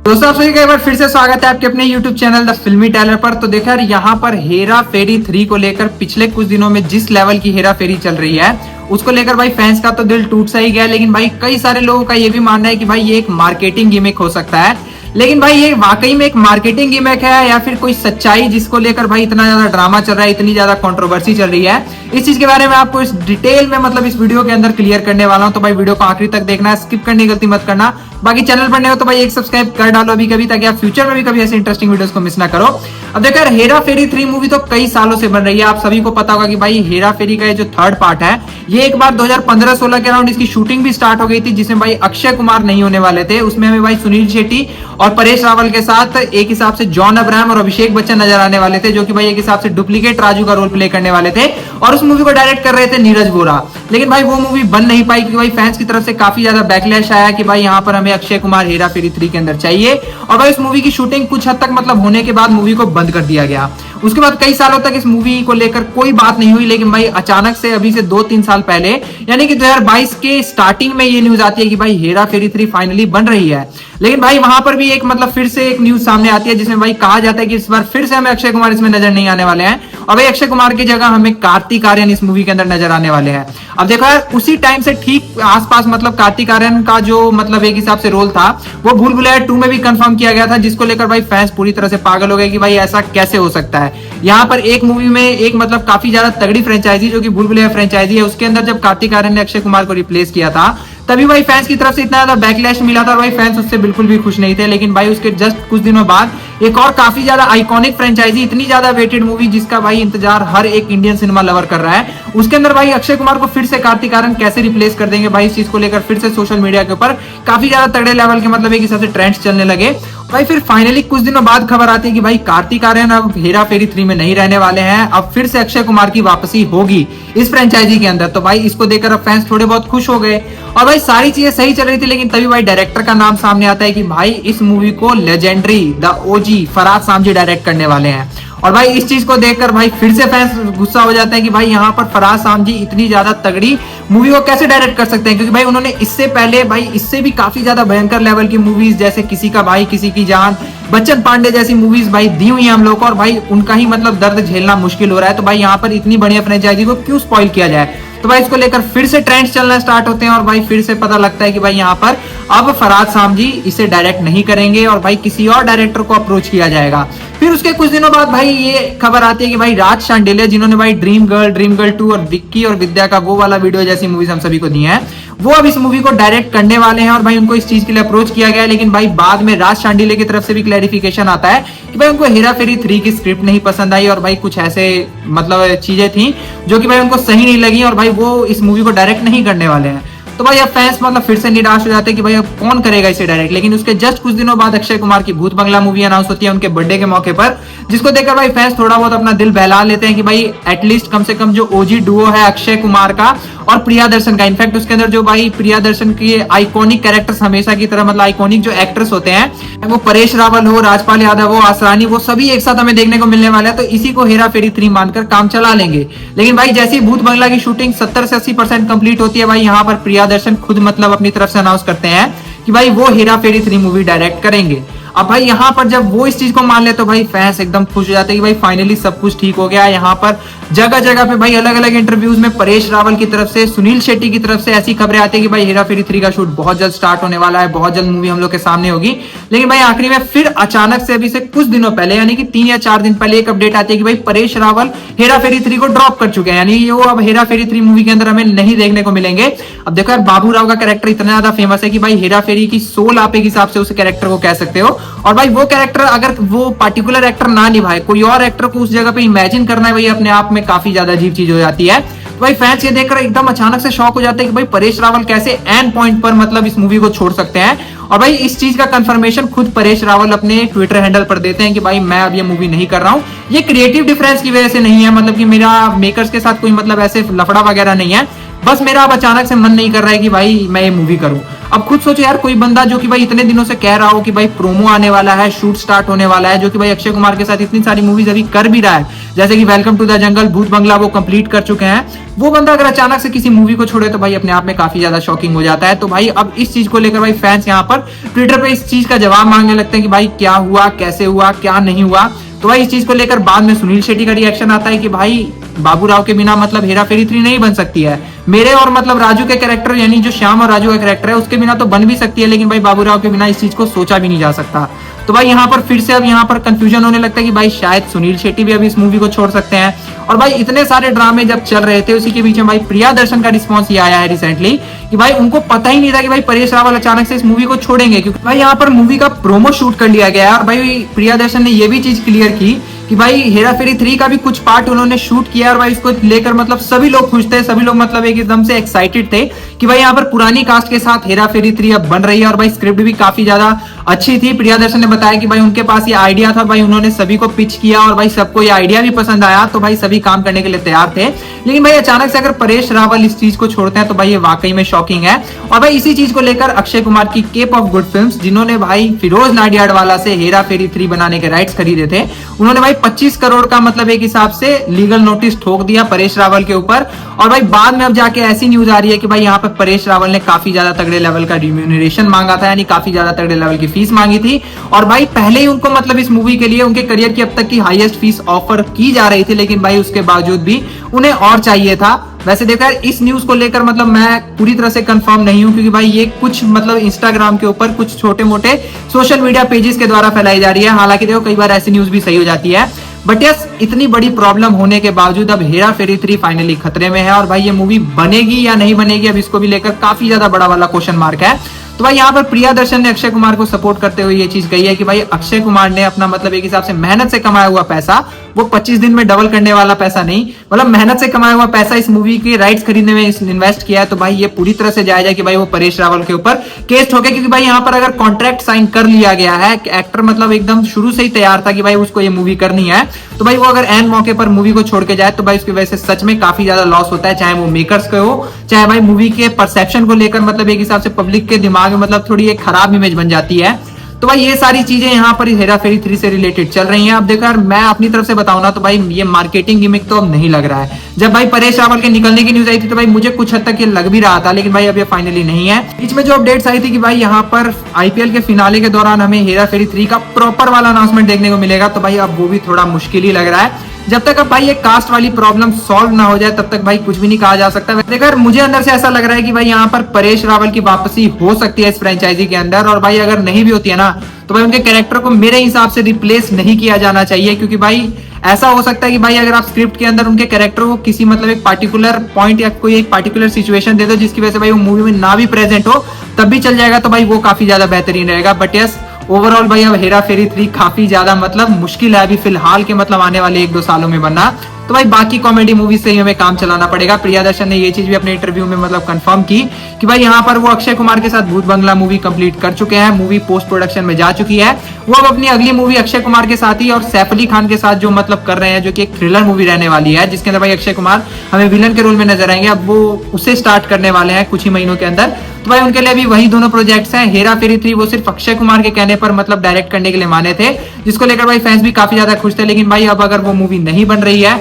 दोस्तों आप सभी का एक बार फिर से स्वागत है आपके अपने YouTube चैनल द फिल्मी टेलर पर। तो देखा यार, यहाँ पर हेरा फेरी 3 को लेकर पिछले कुछ दिनों में जिस लेवल की हेरा फेरी चल रही है उसको लेकर भाई फैंस का तो दिल टूट सा ही गया। लेकिन भाई कई सारे लोगों का ये भी मानना है कि भाई ये एक मार्केटिंग गिमिक हो सकता है। लेकिन भाई ये वाकई में एक मार्केटिंग गिमिक है या फिर कोई सच्चाई जिसको लेकर भाई इतना ज्यादा ड्रामा चल रहा है, इतनी ज्यादा कंट्रोवर्सी चल रही है, इस चीज के बारे में आपको इस डिटेल में मतलब इस वीडियो के अंदर क्लियर करने वाला हूं। तो भाई वीडियो को आखिरी तक देखना है, स्किप करने की गलती मत करना। बाकी चैनल पर नए हो तो भाई एक सब्सक्राइब कर डालो अभी कभी, ताकि आप फ्यूचर में भी कभी ऐसे इंटरेस्टिंग वीडियोस को मिस ना करो। अब देखो यार, हेरा फेरी 3 मूवी तो कई सालों से बन रही है। आप सभी को पता होगा कि भाई हेरा फेरी का ये जो थर्ड पार्ट है ये एक बार 2015-16 के अराउंड इसकी शूटिंग भी स्टार्ट हो गई थी, जिसमें भाई अक्षय कुमार नहीं होने वाले थे। उसमें हमें भाई सुनील शेट्टी और परेश रावल के साथ एक हिसाब से जॉन अब्राहम और अभिषेक बच्चन नजर आने वाले थे, जो कि भाई एक हिसाब से डुप्लीकेट राजू का रोल प्ले करने वाले थे। और उस मूवी को डायरेक्ट कर रहे थे नीरज वोरा। लेकिन भाई वो मूवी बन नहीं पाई क्योंकि भाई फैंस की तरफ से काफी ज्यादा बैकलैश आया कि भाई यहाँ पर हमें अक्षय कुमार हेरा फेरी 3 के अंदर चाहिए। और भाई उस मूवी की शूटिंग कुछ हद तक मतलब होने के बाद मूवी को बंद कर दिया गया। उसके बाद कई सालों तक इस मूवी को लेकर कोई बात नहीं हुई। लेकिन भाई अचानक से अभी से 2-3 साल पहले यानी कि 2022 के स्टार्टिंग में ये न्यूज आती है कि भाई हेरा फेरी 3 फाइनली बन रही है। लेकिन भाई वहां पर भी एक मतलब फिर से एक न्यूज सामने आती है जिसमें भाई कहा जाता है कि इस बार फिर से हमें अक्षय कुमार इसमें नजर नहीं आने वाले हैं और भाई अक्षय कुमार की जगह हमें कार्तिक आर्यन इस मूवी के अंदर नजर आने वाले हैं। अब देखो यार, उसी टाइम से ठीक आसपास मतलब कार्तिक आर्यन का जो मतलब एक हिसाब से रोल था वो भूल भुलैया 2 में भी कंफर्म किया गया था, जिसको लेकर भाई फैंस पूरी तरह से पागल हो गए कि भाई ऐसा कैसे हो सकता है। यहाँ पर एक मूवी में एक मतलब काफी ज्यादा तगड़ी फ्रेंचाइजी जो कि भूल भुलैया फ्रेंचाइजी है, उसके अंदर जब कार्तिक आर्यन ने अक्षय कुमार को रिप्लेस किया था तभी भाई फैंस की तरफ से इतना ज्यादा बैकलैश मिला था और भाई फैंस उससे बिल्कुल भी खुश नहीं थे। लेकिन भाई उसके जस्ट कुछ दिनों बाद एक और काफी ज्यादा आइकॉनिक फ्रेंचाइजी, इतनी ज्यादा वेटेड मूवी जिसका भाई इंतजार हर एक इंडियन सिनेमा लवर कर रहा है, उसके अंदर भाई अक्षय कुमार को फिर से कार्तिक आर्यन कैसे रिप्लेस कर देंगे, भाई इस चीज को लेकर फिर से सोशल मीडिया के ऊपर काफी ज्यादा तगड़े लेवल के मतलब एक हिसाब से ट्रेंड्स चलने लगे। भाई फिर फाइनली कुछ दिनों बाद खबर आती है कि भाई कार्तिक आर्यन अब हेरा फेरी 3 में नहीं रहने वाले हैं, अब फिर से अक्षय कुमार की वापसी होगी इस फ्रेंचाइजी के अंदर। तो भाई इसको देखकर अब फैंस थोड़े बहुत खुश हो गए और भाई सारी चीजें सही चल रही थी। लेकिन तभी भाई डायरेक्टर का नाम सामने आता है कि भाई इस मूवी को legendary the OG Farhad Samji direct करने वाले हैं। और भाई इस चीज को देखकर भाई फिर से फैंस गुस्सा हो जाते हैं कि भाई यहाँ पर फरहाद सामजी इतनी ज्यादा तगड़ी मूवी को कैसे डायरेक्ट कर सकते हैं, क्योंकि भाई उन्होंने इससे पहले भाई इससे भी काफी ज्यादा भयंकर लेवल की मूवीज जैसे किसी का भाई किसी की जान, बच्चन पांडे जैसी मूवीज भाई दी हुई है हम लोग को, और भाई उनका ही मतलब दर्द झेलना मुश्किल हो रहा है। तो भाई यहाँ पर इतनी बढ़िया फ्रेंचाइजी को क्यों स्पॉइल किया जाए। तो भाई इसको लेकर फिर से ट्रेंड्स चलना स्टार्ट होते हैं और भाई फिर से पता लगता है कि भाई यहाँ पर अब फरहाद सामजी इसे डायरेक्ट नहीं करेंगे और भाई किसी और डायरेक्टर को अप्रोच किया जाएगा। फिर उसके कुछ दिनों बाद भाई ये खबर आती है कि भाई राज शांडिल्य, जिन्होंने भाई ड्रीम गर्ल 2 और विक्की और विद्या का वो वाला वीडियो जैसी मूवीज हम सभी को दी हैं, वो अब इस मूवी को डायरेक्ट करने वाले हैं और भाई उनको इस चीज के लिए अप्रोच किया गया है। लेकिन भाई बाद में राज शांडिल्य की तरफ से भी क्लैरिफिकेशन आता है कि भाई उनको हेरा फेरी 3 की स्क्रिप्ट नहीं पसंद आई और भाई कुछ ऐसे मतलब चीजें थी जो कि भाई उनको सही नहीं लगी और भाई वो इस मूवी को डायरेक्ट नहीं करने वाले हैं। तो भाई अब फैंस मतलब फिर से निराश हो जाते हैं कि भाई अब कौन करेगा इसे डायरेक्ट। लेकिन उसके जस्ट कुछ दिनों बाद अक्षय कुमार की भूत बंगला मूवी अनाउंस होती है उनके बर्थडे के मौके पर, जिसको देखकर भाई फैंस थोड़ा बहुत अपना दिल बहला लेते हैं कि भाई एटलीस्ट कम से कम जो ओजी डुओ है अक्षय कुमार का और प्रिया दर्शन का, इनफैक्ट उसके अंदर जो भाई प्रिया दर्शन के आइकॉनिक कैरेक्टर्स हमेशा की तरह मतलब आइकॉनिक जो एक्टर्स होते हैं, वो परेश रावल हो, राजपाल यादव हो, आसरानी, वो सभी एक साथ हमें देखने को मिलने वाले हैं। तो इसी को हेरा फेरी 3 मानकर काम चला लेंगे। लेकिन भाई जैसे ही भूत बंगला की शूटिंग 70 से 80% कंप्लीट होती है, भाई यहाँ पर प्रिया दर्शन खुद मतलब अपनी तरफ से अनाउंस करते हैं कि भाई वो हेरा फेरी 3 मूवी डायरेक्ट करेंगे। अब भाई यहाँ पर जब वो इस चीज को मान ले तो भाई फैंस एकदम खुश हो जाते हैं कि भाई फाइनली सब कुछ ठीक हो गया। यहाँ पर जगह जगह पे भाई अलग अलग इंटरव्यूज में परेश रावल की तरफ से, सुनील शेट्टी की तरफ से ऐसी खबरें आती है कि भाई हेरा फेरी 3 का शूट बहुत जल्द स्टार्ट होने वाला है, बहुत जल्द मूवी हम लोग के सामने होगी। लेकिन भाई आखिरी में फिर अचानक से अभी से कुछ दिनों पहले यानी कि 3 या 4 दिन पहले एक अपडेट आती है कि भाई परेश रावल हेरा फेरी 3 को ड्रॉप कर चुके हैं, यानी वो अब हेरा फेरी 3 मूवी के अंदर हमें नहीं देखने को मिलेंगे। अब देखो यार, बाबू राव का कैरेक्टर इतना ज्यादा फेमस है कि भाई हेरा फेरी की सोल आप एक हिसाब से उस कैरेक्टर को कह सकते हो। और भाई वो कैरेक्टर अगर वो पर्टिकुलर एक्टर ना निभाए, कोई और एक्टर को उस जगह पे इमेजिन करना है भाई अपने आप में काफी ज्यादा अजीब चीज हो जाती है। तो भाई फैंस ये देखकर एकदम अचानक से शॉक हो जाते हैं कि भाई परेश रावल कैसे एंड पॉइंट पर मतलब इस मूवी को छोड़ सकते हैं। और भाई इस चीज का कंफर्मेशन खुद परेश रावल अपने ट्विटर हैंडल पर देते हैं कि भाई मैं अब ये मूवी नहीं कर रहा हूँ। ये क्रिएटिव डिफरेंस की वजह से नहीं है, मतलब कि मेरा मेकर्स के साथ कोई मतलब ऐसे लफड़ा वगैरह नहीं है, बस मेरा अब अचानक से मन नहीं कर रहा है कि भाई मैं ये मूवी करूं। अब खुद सोचो यार, कोई बंदा जो कि भाई इतने दिनों से कह रहा हो कि भाई प्रोमो आने वाला है, शूट स्टार्ट होने वाला है, जो कि भाई अक्षय कुमार के साथ इतनी सारी मूवीज अभी कर भी रहा है, जैसे कि वेलकम टू द जंगल, भूत बंगला वो कंप्लीट कर चुके हैं। वो बंदा अगर अचानक से किसी मूवी को छोड़े तो भाई अपने आप में काफी ज्यादा शॉकिंग हो जाता है। तो भाई अब इस चीज को लेकर भाई फैंस यहाँ पर ट्विटर पे इस चीज का जवाब मांगने लगते हैं कि भाई क्या हुआ, कैसे हुआ, क्या नहीं हुआ। तो भाई इस चीज को लेकर बाद में सुनील शेट्टी का रिएक्शन आता है कि भाई बाबू राव के बिना मतलब हेरा फेरी 3 नहीं बन सकती है। मेरे और मतलब राजू के कैरेक्टर यानी जो श्याम और राजू का कैरेक्टर है उसके बिना तो बन भी सकती है, लेकिन भाई बाबू राव के बिना इस चीज को सोचा भी नहीं जा सकता। तो भाई यहाँ पर फिर से अब यहाँ पर कंफ्यूजन होने लगता है कि भाई शायद सुनील शेट्टी भी अभी इस मूवी को छोड़ सकते हैं। और भाई इतने सारे ड्रामे जब चल रहे थे उसी के बीच में भाई प्रियादर्शन का रिस्पॉन्स ये आया है रिसेंटली कि भाई उनको पता ही नहीं था कि भाई परेश रावल अचानक से इस मूवी को छोड़ेंगे, क्योंकि भाई यहाँ पर मूवी का प्रोमो शूट कर लिया गया है। और भाई प्रियादर्शन ने ये भी चीज क्लियर की कि भाई हेरा फेरी 3 का भी कुछ पार्ट उन्होंने शूट किया और भाई इसको लेकर मतलब सभी लोग खुश थे, सभी लोग मतलब एकदम से एक्साइटेड थे कि भाई यहाँ पर पुरानी कास्ट के साथ हेरा फेरी 3 अब बन रही है। और भाई स्क्रिप्ट भी काफी ज्यादा अच्छी थी। प्रियादर्शन ने बताया कि भाई उनके पास ये आइडिया था, भाई उन्होंने सभी को पिच किया और भाई सबको ये आइडिया भी पसंद आया, तो भाई सभी काम करने के लिए तैयार थे। लेकिन भाई अचानक से अगर परेश रावल इस चीज को छोड़ते हैं तो भाई ये वाकई में शॉकिंग है। और भाई इसी चीज को लेकर अक्षय कुमार की केप ऑफ गुड फिल्म्स, जिन्होंने भाई फिरोज नाडियाडवाला से हेरा फेरी 3 बनाने के राइट्स खरीदे थे, उन्होंने भाई 25 करोड़ का मतलब एक हिसाब से लीगल नोटिस ठोक दिया परेश रावल के ऊपर। और भाई बाद में अब जाके ऐसी न्यूज आ रही है कि भाई यहाँ पर परेश रावल ने काफी ज्यादा तगड़े लेवल का रिम्यूनरेशन मांगा था, यानी काफी ज्यादा तगड़े लेवल की फीस मांगी थी। और भाई पहले ही उनको मतलब इस मूवी के लिए उनके करियर की अब तक की हाईएस्ट फीस ऑफर की जा रही थी, लेकिन भाई उसके बावजूद भी उन्हें और चाहिए था। वैसे देखा यार इस न्यूज को लेकर मतलब मैं पूरी तरह से कंफर्म नहीं हूं, क्योंकि भाई ये कुछ मतलब इंस्टाग्राम के ऊपर कुछ छोटे मोटे सोशल मीडिया पेजेस के द्वारा फैलाई जा रही है। हालांकि देखो कई बार ऐसी न्यूज भी सही हो जाती है, बट यस इतनी बड़ी प्रॉब्लम होने के बावजूद अब हेरा फेरी 3 फाइनली खतरे में है। और भाई ये मूवी बनेगी या नहीं बनेगी, अब इसको भी लेकर काफी ज्यादा बड़ा वाला क्वेश्चन मार्क है। तो भाई यहाँ पर प्रियादर्शन ने अक्षय कुमार को सपोर्ट करते हुए ये चीज कही है कि भाई अक्षय कुमार ने अपना मतलब एक हिसाब से मेहनत से कमाया हुआ पैसा, वो 25 दिन में डबल करने वाला पैसा नहीं, मतलब मेहनत से कमाया हुआ पैसा इस मूवी के राइट्स खरीदने में इन्वेस्ट किया है। तो भाई ये पूरी तरह से जायज है कि भाई वो परेश रावल के ऊपर केस ठोके, क्योंकि भाई यहाँ पर अगर कॉन्ट्रैक्ट साइन कर लिया गया है, एक्टर मतलब एकदम शुरू से ही तैयार था कि भाई उसको ये मूवी करनी है, तो भाई वो अगर एन मौके पर मूवी को छोड़ के जाए तो भाई उसकी वजह से सच में काफी ज्यादा लॉस होता है, चाहे वो मेकर्स के हो, चाहे भाई मूवी के परसेप्शन को लेकर मतलब एक हिसाब से पब्लिक के दिमाग में मतलब थोड़ी एक खराब इमेज बन जाती है। तो भाई ये सारी चीजें यहाँ पर हेरा फेरी 3 से रिलेटेड चल रही हैं। अब देखो यार मैं अपनी तरफ से बताऊं ना तो भाई ये मार्केटिंग गिमिक तो अब नहीं लग रहा है। जब भाई परेश रावल के निकलने की न्यूज आई थी तो भाई मुझे कुछ हद तक ये लग भी रहा था, लेकिन भाई अब ये फाइनली नहीं है। बीच में जो अपडेट्स आई थी कि भाई यहाँ पर आईपीएल के फिनाले के दौरान हमें हेरा फेरी 3 का प्रॉपर वाला अनाउंसमेंट देखने को मिलेगा, तो भाई अब वो भी थोड़ा मुश्किल ही लग रहा है। जब तक अब भाई ये कास्ट वाली प्रॉब्लम सॉल्व ना हो जाए तब तक भाई कुछ भी नहीं कहा जा सकता। देखकर मुझे अंदर से ऐसा लग रहा है कि भाई यहाँ पर परेश रावल की वापसी हो सकती है इस फ्रेंचाइजी के अंदर, और भाई अगर नहीं भी होती है ना तो भाई उनके कैरेक्टर को मेरे हिसाब से रिप्लेस नहीं किया जाना चाहिए, क्योंकि भाई ऐसा हो सकता है कि भाई अगर आप स्क्रिप्ट के अंदर उनके कैरेक्टर को किसी मतलब एक पार्टिकुलर पॉइंट या कोई एक पार्टिकुलर सिचुएशन दे दो जिसकी वजह से भाई वो मूवी में ना भी प्रेजेंट हो तब भी चल जाएगा, तो भाई वो काफी ज्यादा बेहतरीन रहेगा। बट यस ओवरऑल भाई अब हेरा फेरी 3 काफी ज्यादा मतलब मुश्किल है अभी फिलहाल के मतलब आने वाले 1-2 सालों में बनना। तो भाई बाकी कॉमेडी मूवी से ही हमें काम चलाना पड़ेगा। प्रियादर्शन ने ये चीज भी अपने इंटरव्यू में मतलब कंफर्म की कि भाई यहाँ पर वो अक्षय कुमार के साथ भूत बंगला मूवी कंप्लीट कर चुके हैं, मूवी पोस्ट प्रोडक्शन में जा चुकी है। वो अब अपनी अगली मूवी अक्षय कुमार के साथ ही और सैफ अली खान के साथ जो मतलब कर रहे हैं, जो कि एक थ्रिलर मूवी रहने वाली है जिसके अंदर भाई अक्षय कुमार हमें विलन के रोल में नजर आएंगे। अब वो उसे स्टार्ट करने वाले हैं कुछ ही महीनों के अंदर। तो भाई उनके लिए भी वही दोनों प्रोजेक्ट्स हैं। हेरा फेरी 3 वो सिर्फ अक्षय कुमार के कहने पर मतलब डायरेक्ट करने के लिए माने थे, जिसको लेकर भाई फैंस भी काफी ज्यादा खुश थे। लेकिन भाई अब अगर वो मूवी नहीं बन रही है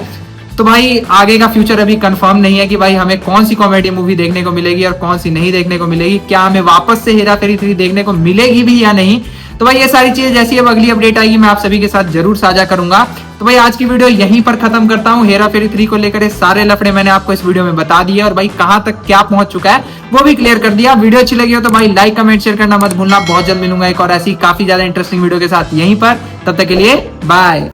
तो भाई आगे का फ्यूचर अभी कंफर्म नहीं है कि भाई हमें कौन सी कॉमेडी मूवी देखने को मिलेगी और कौन सी नहीं देखने को मिलेगी, क्या हमें वापस से हेरा फेरी 3 देखने को मिलेगी भी या नहीं। तो भाई ये सारी चीजें जैसी अब अगली अपडेट आएगी मैं आप सभी के साथ जरूर साझा करूंगा। तो भाई आज की वीडियो यहीं पर खत्म करता हूँ। हेरा फेरी 3 को लेकर सारे लफड़े मैंने आपको इस वीडियो में बता दिए और भाई कहां तक क्या पहुंच चुका है वो भी क्लियर कर दिया। वीडियो अच्छी लगी हो तो भाई लाइक कमेंट शेयर करना मत भूलना। बहुत जल्द मिलूंगा एक और ऐसी काफी ज्यादा इंटरेस्टिंग वीडियो के साथ यहीं पर, तब तक के लिए बाय।